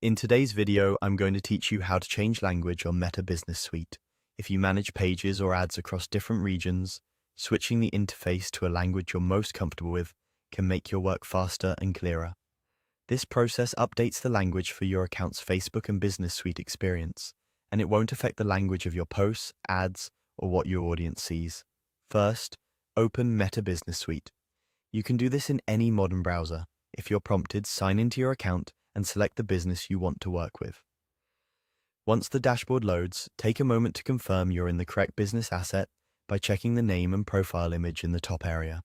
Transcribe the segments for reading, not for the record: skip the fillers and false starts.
In today's video, I'm going to teach you how to change language on Meta Business Suite. If you manage pages or ads across different regions, switching the interface to a language you're most comfortable with can make your work faster and clearer. This process updates the language for your account's Facebook and Business Suite experience, and it won't affect the language of your posts, ads, or what your audience sees. First, open Meta Business Suite. You can do this in any modern browser. If you're prompted, sign into your account and select the business you want to work with. Once the dashboard loads, take a moment to confirm you're in the correct business asset by checking the name and profile image in the top area.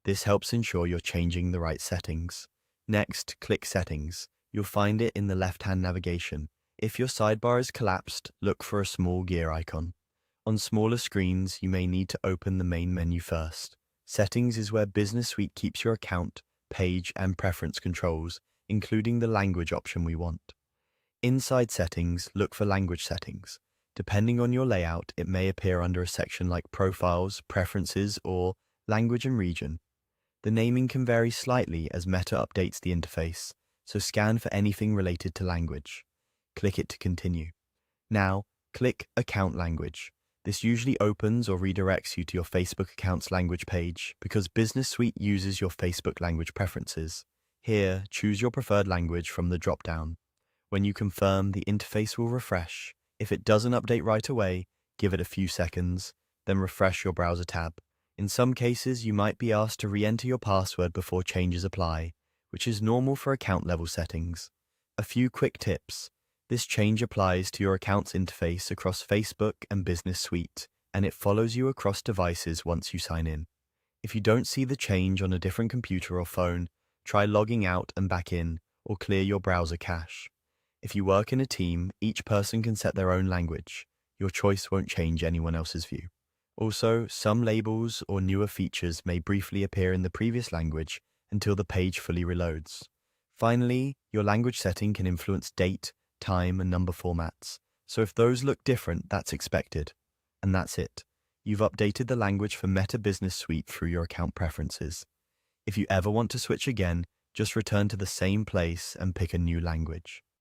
This helps ensure you're changing the right settings. Next, click Settings. You'll find it in the left-hand navigation. If your sidebar is collapsed, look for a small gear icon. On smaller screens, you may need to open the main menu first. Settings is where Business Suite keeps your account, page, and preference controls, including the language option we want. Inside Settings, look for Language Settings. Depending on your layout, it may appear under a section like Profiles, Preferences, or Language and Region. The naming can vary slightly as Meta updates the interface, so scan for anything related to language. Click it to continue. Now, click Account Language. This usually opens or redirects you to your Facebook account's language page because Business Suite uses your Facebook language preferences. Here, choose your preferred language from the drop-down. When you confirm, the interface will refresh. If it doesn't update right away, give it a few seconds, then refresh your browser tab. In some cases, you might be asked to re-enter your password before changes apply, which is normal for account-level settings. A few quick tips. This change applies to your account's interface across Facebook and Business Suite, and it follows you across devices once you sign in. If you don't see the change on a different computer or phone, try logging out and back in, or clear your browser cache. If you work in a team, each person can set their own language. Your choice won't change anyone else's view. Also, some labels or newer features may briefly appear in the previous language until the page fully reloads. Finally, your language setting can influence date, time, and number formats. So if those look different, that's expected. And that's it. You've updated the language for Meta Business Suite through your account preferences. If you ever want to switch again, just return to the same place and pick a new language.